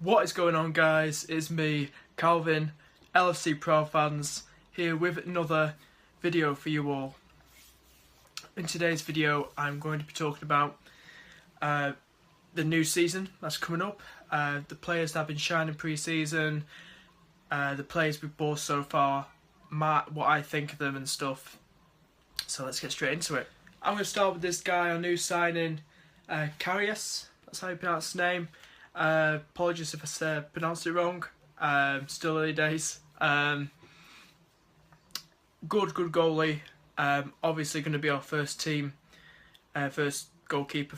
What is going on, guys? It's me, Calvin, LFC Pro fans, here with another video for you all. In today's video, I'm going to be talking about the new season that's coming up, the players that have been shining pre-season, the players we've bought so far, what I think of them and stuff. So let's get straight into it. I'm going to start with this guy, our new signing, Karius. That's how you pronounce his name. Apologies if I pronounced it wrong. Still early days. Good goalie. Obviously going to be our first team, first goalkeeper,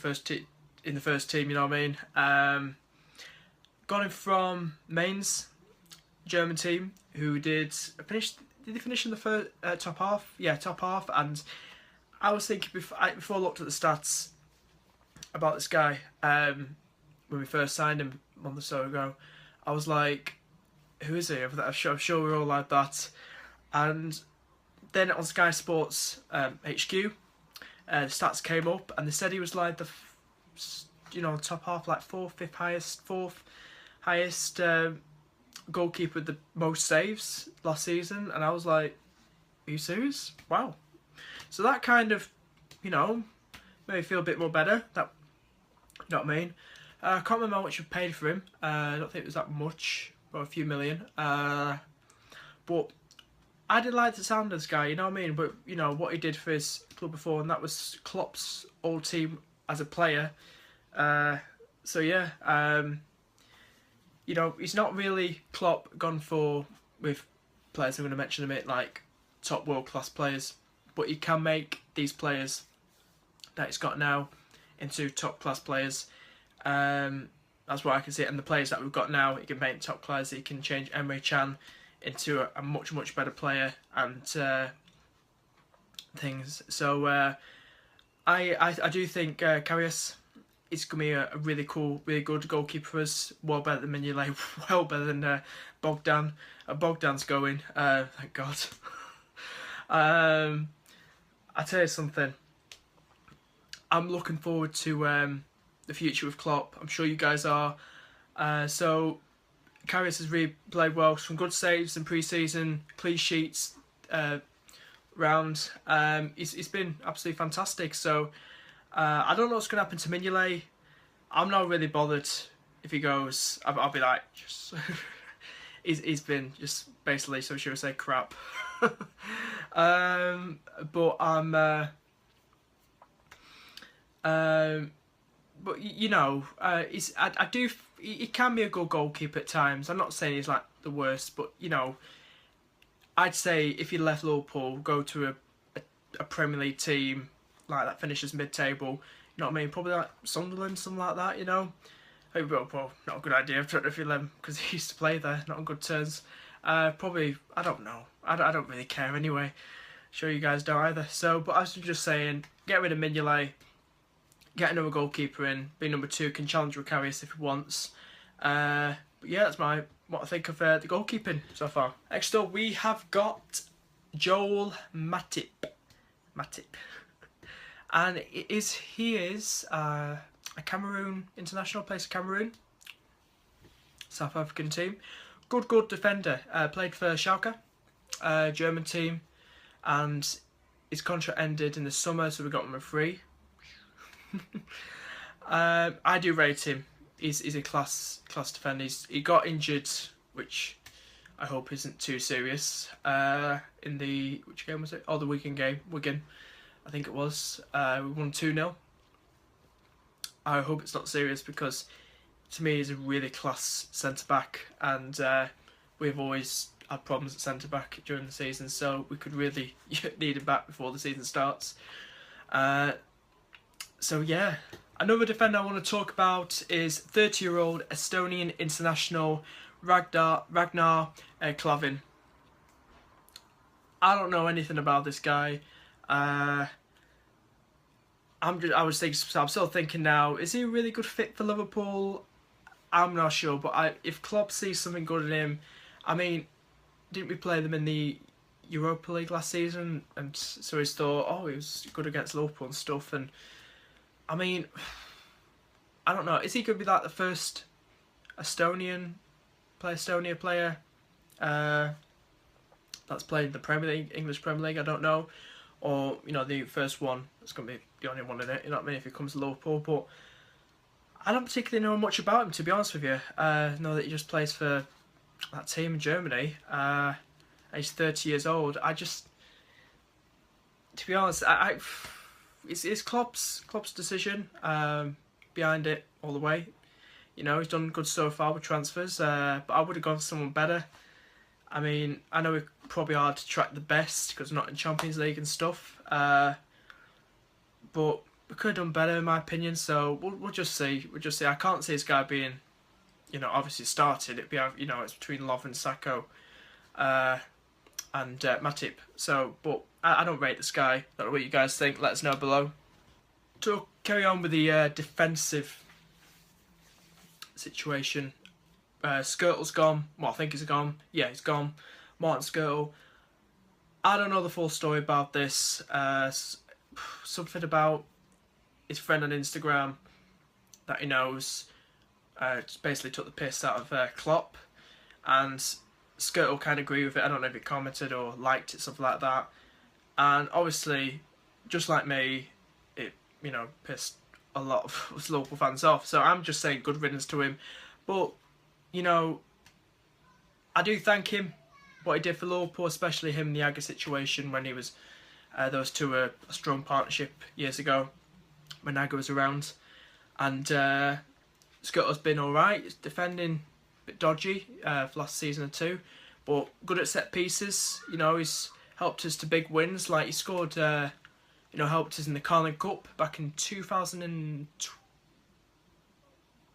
in the first team. You know what I mean? Got him from Mainz, German team, who did finish. Did they finish in the first top half? Yeah, top half. And I was thinking before I looked at the stats about this guy. When we first signed him a month or so ago, I was like, who is he? I'm sure we're all like that. And then on Sky Sports HQ, the stats came up and they said he was like the top half, like fourth highest goalkeeper with the most saves last season. And I was like, are you serious? Wow. So that kind of, made me feel a bit more better. You know what I mean? I can't remember how much we paid for him. I don't think it was that much, about a few million. But I did like the sound of this guy, you know what I mean? But, what he did for his club before, and that was Klopp's old team as a player. So, yeah, he's not really Klopp gone for, with players, I'm going to mention a bit, like top world-class players. But he can make these players that he's got now into top-class players. That's what I can see, and the players that we've got now, he can make top players. He can change Emre Can into a much better player and things. So I do think Karius is going to be a really cool, really good goalkeeper for us. Well better than Mignolet, well better than Bogdan. Bogdan's going. Thank God. I tell you something. I'm looking forward to the future with Klopp. I'm sure you guys are. So Karius has really played well. Some good saves in pre-season, clean sheets round. He's been absolutely fantastic. So I don't know what's going to happen to Mignolet. I'm not really bothered if he goes. I'll be like, just he's been just basically, so should I say, crap. But I'm. But I do. He can be a good goalkeeper at times. I'm not saying he's like the worst, but I'd say if he left Liverpool, go to a Premier League team like that finishes mid-table. You know what I mean? Probably like Sunderland, something like that. Well, not a good idea. I've tried to feel him because he used to play there. Not on good terms. Probably, I don't know. I don't really care anyway. Sure, you guys don't either. So, but I was just saying, get rid of Mignolet. Get another goalkeeper in, be number 2, can challenge Karius if he wants. But yeah, that's what I think of the goalkeeping so far. Next up, we have got Joel Matip. And he is a Cameroon international, plays for Cameroon. South African team. Good defender. Played for Schalke, German team. And his contract ended in the summer, so we got him for free. I do rate him. He's a class defender. He got injured, which I hope isn't too serious. In which game was it? Oh, the Wigan game. Wigan, I think it was. We won 2-0. I hope it's not serious because to me he's a really class centre back, and we've always had problems at centre back during the season, so we could really need him back before the season starts. So yeah, another defender I want to talk about is 30-year-old Estonian international Ragnar Klavin. I don't know anything about this guy. I'm still thinking now, is he a really good fit for Liverpool? I'm not sure, but if Klopp sees something good in him, I mean, didn't we play them in the Europa League last season? And so he's thought, oh, he was good against Liverpool and stuff, and I mean, I don't know. Is he going to be like the first Estonia player. That's played in the Premier League, English Premier League. I don't know, or the first one. It's gonna be the only one in it. You know what I mean? If it comes to Liverpool, but I don't particularly know much about him, to be honest with you. I know that he just plays for that team in Germany. He's 30 years old. To be honest, it's Klopp's decision behind it all the way. He's done good so far with transfers, but I would have gone for someone better. I mean, I know it's probably hard to track the best because we're not in Champions League and stuff, but we could have done better in my opinion. So we'll just see. I can't see this guy being, obviously started. It'd be, it's between Love and Sacco, and Matip. So, but I don't rate this guy. I don't know what you guys think. Let us know below. To carry on with the defensive situation, Skirtle's gone. Well, I think he's gone. Yeah, he's gone. Martin Skirtle. I don't know the full story about this. Something about his friend on Instagram that he knows just basically took the piss out of Klopp, and Skirtle kind of agree with it. I don't know if he commented or liked it, something like that. And obviously, just like me, it pissed a lot of us local fans off. So I'm just saying good riddance to him. But I do thank him what he did for Liverpool, especially him in the Agger situation when he was. Those two were a strong partnership years ago when Agger was around, and Skirtle's been alright. He's defending a bit dodgy for last season or two, but good at set pieces. He's helped us to big wins. Like he scored, helped us in the Carling Cup back in 2012.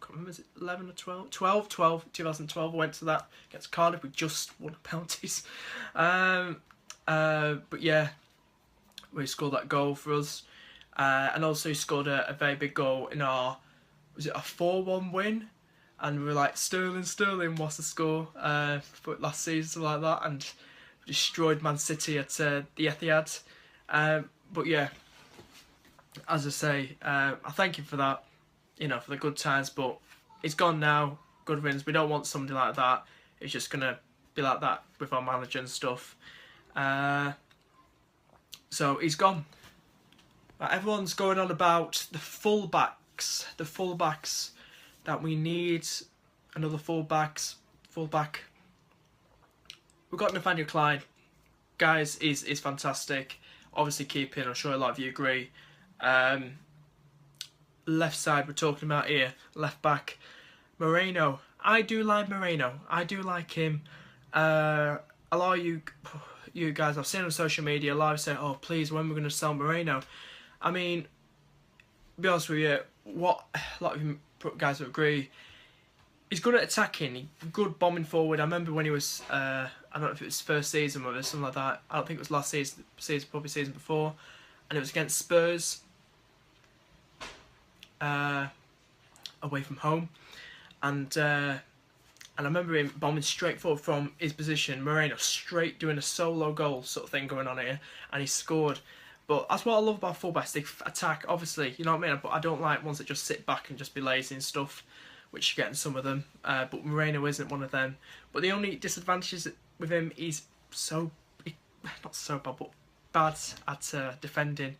I can't remember, is it 11 or 12? 2012. I went to that against Cardiff. We just won penalties. But yeah, we scored that goal for us. And also he scored a very big goal in our, was it a 4-1 win? And we were like, Sterling, what's the score? For last season, something like that. And destroyed Man City at the Etihad. But yeah, as I say, I thank him for that, for the good times. But it's gone now. Good wins. We don't want somebody like that. It's just going to be like that with our manager and stuff. So he's gone. Everyone's going on about the fullbacks. The fullbacks that we need. Another fullback. We've got Nathaniel Klein. Guys, is fantastic. Obviously keeping, I'm sure a lot of you agree. Left side we're talking about here. Left back. Moreno. I do like Moreno. I do like him. A lot of you guys I've seen on social media, a lot of say, oh please, when we're going to sell Moreno. I mean, to be honest with you, a lot of you guys would agree, he's good at attacking, good bombing forward. I remember when he was, I don't know if it was first season or something like that, I don't think it was last season, probably season before, and it was against Spurs, away from home, and I remember him bombing straight forward from his position, Moreno straight doing a solo goal sort of thing going on here, and he scored. But that's what I love about fullbacks. They attack, obviously, you know what I mean? But I don't like ones that just sit back and just be lazy and stuff, which you're getting some of them. But Moreno isn't one of them. But the only disadvantages with him, he's not so bad, but bad at defending.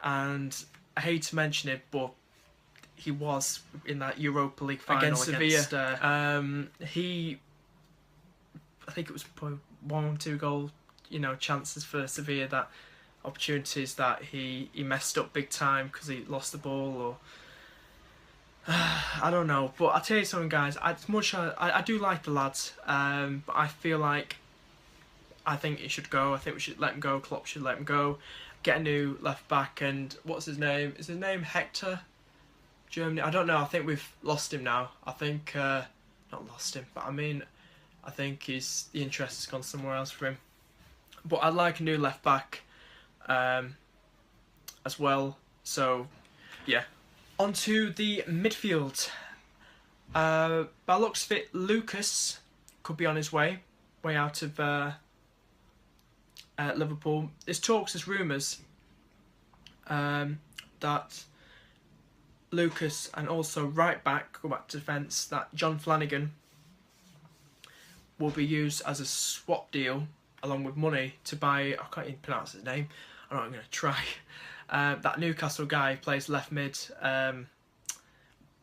And I hate to mention it, but he was in that Europa League final against Sevilla. I think it was probably 1 or 2 goal, chances for Sevilla, that opportunities that he messed up big time because he lost the ball, or I don't know. But I'll tell you something, guys. I do like the lads, but I think he should go. I think we should let him go. Klopp should let him go. Get a new left back, and what's his name? Is his name Hector? Germany? I don't know. I think we've lost him now. I think not lost him, but I mean, I think the interest has gone somewhere else for him. But I'd like a new left back as well. So yeah, onto the midfield. By looks of it, Lucas could be on his way out of Liverpool. There's rumours that Lucas, and also right back, go back to defence, that John Flanagan will be used as a swap deal along with money to buy, I can't even pronounce his name, I'm not going to try, that Newcastle guy who plays left mid,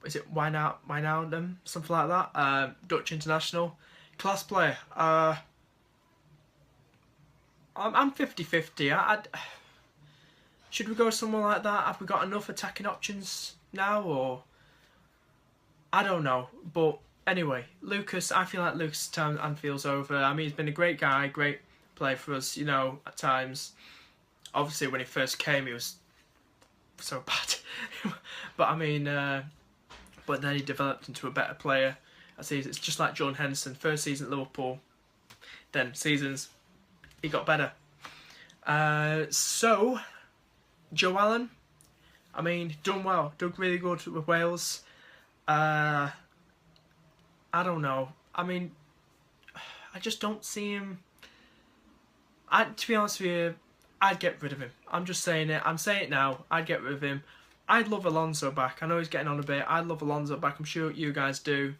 is it Wijnaldum, something like that, Dutch international, class player. I'm 50-50. Should we go with someone like that? Have we got enough attacking options now, or I don't know. But anyway, Lucas, I feel like Lucas' time at Anfield's over. I mean, he's been a great guy, great player for us, you know, at times. Obviously, when he first came, he was so bad. But I mean, but then he developed into a better player. I see it's just like Jordan Henderson. First season at Liverpool, then seasons he got better. So Joe Allen, I mean, done well, done really good with Wales. I don't know. I mean, I just don't see him. To be honest with you, I'd get rid of him. I'm just saying it. I'm saying it now. I'd get rid of him. I'd love Alonso back. I know he's getting on a bit. I'd love Alonso back. I'm sure you guys do.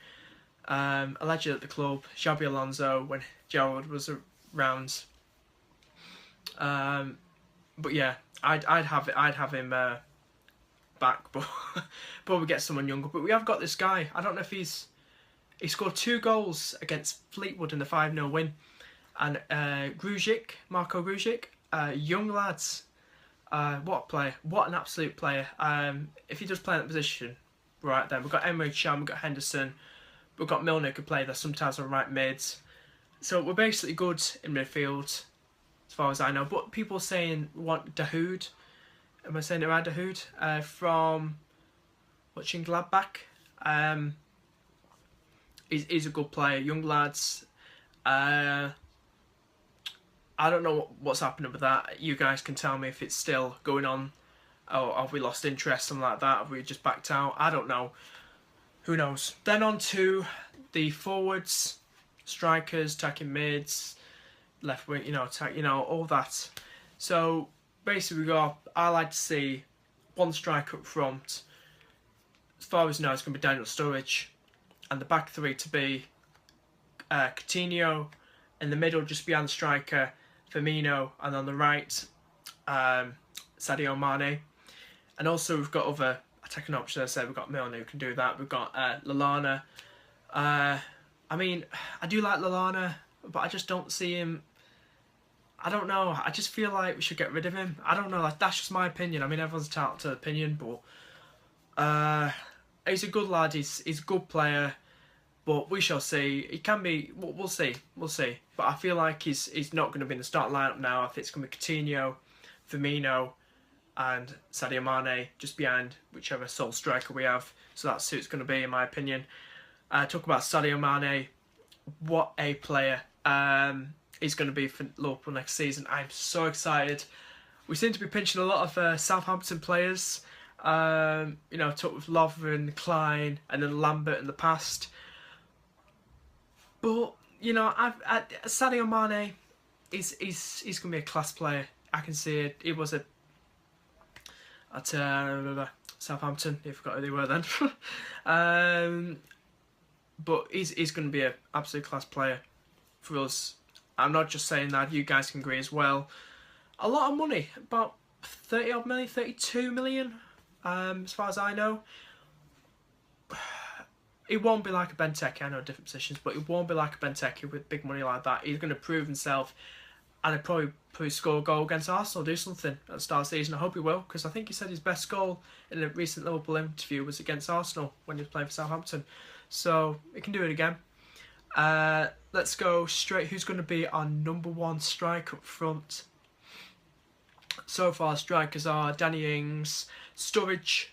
A legend at the club, Xabi Alonso, when Gerrard was around. But yeah, I'd have him back, but we get someone younger. But we have got this guy. I don't know if he scored 2 goals against Fleetwood in the 5-0 win, and Marco Grujic, young lads. What a player! What an absolute player! If he does play in that position, right then we've got Emre Can, we've got Henderson, we've got Milner who can play there sometimes on right mids. So we're basically good in midfield, as far as I know. But people are saying we want Dahoud. Am I saying it right, Dahoud? From watching Gladbach. He's a good player. Young lads. I don't know what's happening with that. You guys can tell me if it's still going on. Or have we lost interest, something like that? Have we just backed out? I don't know. Who knows? Then on to the forwards, strikers, attacking mids, left wing, attack, all that. So basically I like to see one striker up front. As far as I know, it's going to be Daniel Sturridge. And the back three to be Coutinho. In the middle, just behind the striker, Firmino. And on the right, Sadio Mane. And also we've got other attacking options. As I said, we've got Milner who can do that. We've got Lallana. I mean, I do like Lallana, but I just don't see him. I don't know. I just feel like we should get rid of him. I don't know. That's just my opinion. I mean, everyone's entitled to opinion, but he's a good lad. He's a good player, but we shall see. He can be. We'll see. We'll see. But I feel like he's not going to be in the start lineup now. I think it's going to be Coutinho, Firmino, and Sadio Mane just behind whichever sole striker we have. So that's who it's going to be, in my opinion. Talk about Sadio Mane. What a player. He's going to be for Liverpool next season. I'm so excited. We seem to be pinching a lot of Southampton players. Talk with Lovren, Klein, and then Lambert in the past. But Sadio Mane, he's going to be a class player. I can see it. He was at Southampton. I forgot who they were then. But he's going to be an absolute class player for us. I'm not just saying that, you guys can agree as well. A lot of money, about 30 odd million, 32 million, as far as I know. It won't be like a Benteke, I know different positions, but it won't be like a Benteke with big money like that. He's going to prove himself, and he'll probably score a goal against Arsenal, do something at the start of the season. I hope he will, because I think he said his best goal in a recent Liverpool interview was against Arsenal when he was playing for Southampton. So he can do it again. Let's go straight. Who's going to be our number one striker up front? So far, strikers are Danny Ings, Sturridge,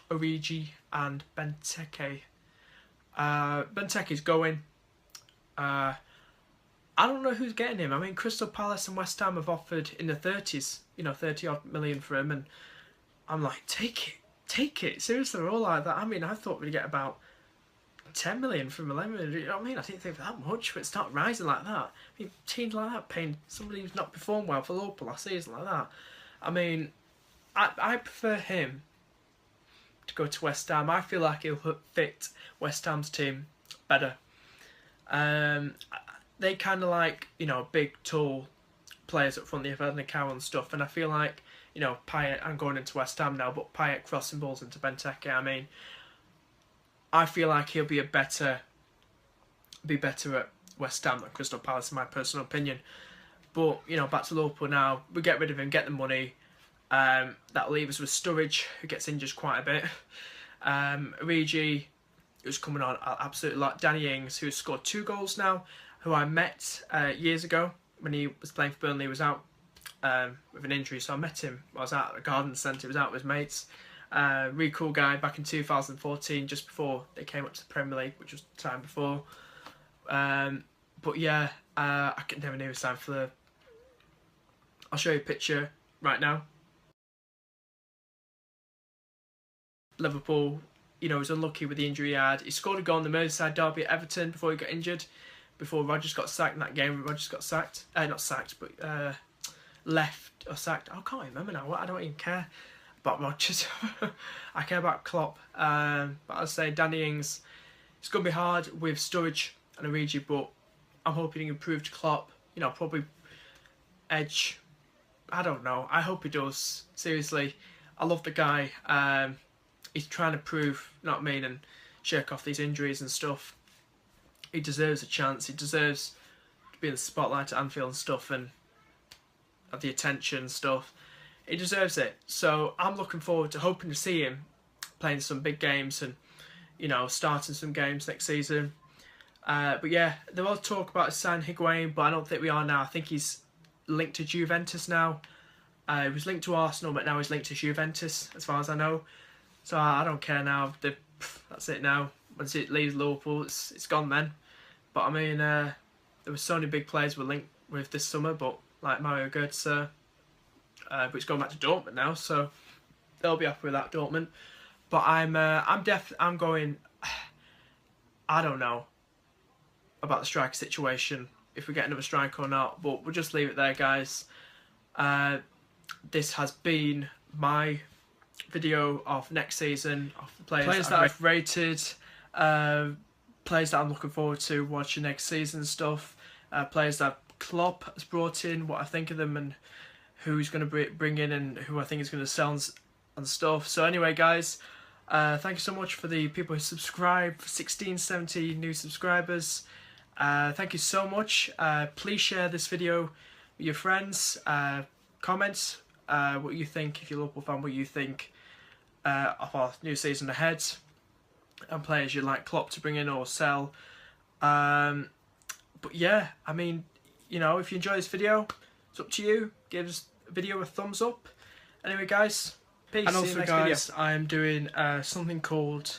Origi, and Benteke. Benteke's going. I don't know who's getting him. I mean, Crystal Palace and West Ham have offered in the 30s, 30 odd million for him, and I'm like, take it. Seriously, they're all like that. I mean, I thought we'd get about 10 million from 11. You know what I mean? I didn't think that much, but it's not rising like that. I mean, teams like that paying somebody who's not performed well for Liverpool last season like that. I mean, I prefer him to go to West Ham. I feel like he'll fit West Ham's team better. They kind of like, you know, big, tall players up front, the Evan Cow and stuff, and I feel like, you know, Payet, I'm going into West Ham now, but Payet crossing balls into Benteke, I mean, I feel like he'll be better at West Ham than Crystal Palace, in my personal opinion. But, you know, back to Liverpool now. We get rid of him, get the money. That'll leave us with Sturridge, who gets injured quite a bit. Origi, who's coming on absolutely like Danny Ings, who's scored 2 goals now, who I met years ago when he was playing for Burnley. He was out with an injury, so I met him. I was out at the garden centre, he was out with his mates. Really cool guy back in 2014, just before they came up to the Premier League, which was the time before. But yeah, I never knew it was time for the... I'll show you a picture right now. Liverpool, you know, was unlucky with the injury he had. He scored a goal in the Merseyside derby at Everton before he got injured, before Rodgers got sacked in that game. Rodgers got sacked. Not sacked, but left or sacked. I can't remember now. I don't even care about Rodgers. I care about Klopp. But I'll say Danny Ings, it's going to be hard with Sturridge and Origi, but I'm hoping he improved Klopp. You know, probably edge. I don't know. I hope he does. Seriously, I love the guy. He's trying to prove, you know what I mean, and shake off these injuries and stuff. He deserves a chance. He deserves to be in the spotlight at Anfield and stuff, and have the attention and stuff. He deserves it. So I'm looking forward to hoping to see him playing some big games and, you know, starting some games next season. But yeah, there was talk about signing Higuain, but I don't think we are now. I think he's linked to Juventus now. He was linked to Arsenal, but now he's linked to Juventus, as far as I know. So I don't care now. That's it now. Once it leaves Liverpool, it's gone then. But I mean, there were so many big players were linked with this summer, but like Mario Götze, but he's gone back to Dortmund now, so they'll be happy with that, Dortmund. But I'm going. I don't know about the striker situation, if we get another striker or not, but we'll just leave it there, guys. This has been my video of next season, of the players that I've rated, players that I'm looking forward to watching next season and stuff, players that Klopp has brought in, what I think of them and who he's going to bring in and who I think is going to sell and stuff. So anyway, guys, thank you so much for the people who subscribe, 70 new subscribers. Thank you so much. Please share this video with your friends. Comment what you think, if you're a Liverpool fan, what you think of our new season ahead and players you'd like Klopp to bring in or sell. But yeah, I mean, you know, if you enjoy this video, it's up to you. Give this video a thumbs up. Anyway, guys, peace. And also, guys, I'm doing something called,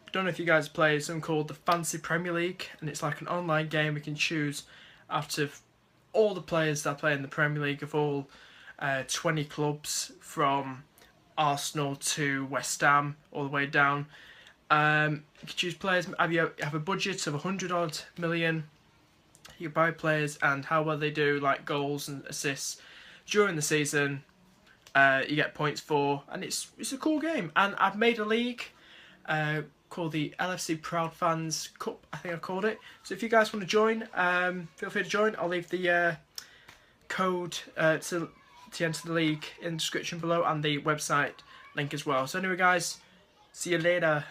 I don't know if you guys play, something called the Fantasy Premier League, and it's like an online game. We can choose out of all the players that play in the Premier League of all 20 clubs, from Arsenal to West Ham all the way down. You can choose players. You have a budget of 100 odd million. You buy players and how well they do, like goals and assists during the season. You get points for, and it's a cool game. And I've made a league called the LFC Proud Fans Cup, I think I called it. So if you guys want to join, feel free to join. I'll leave the code to enter the league in the description below, and the website link as well. So anyway, guys, see you later.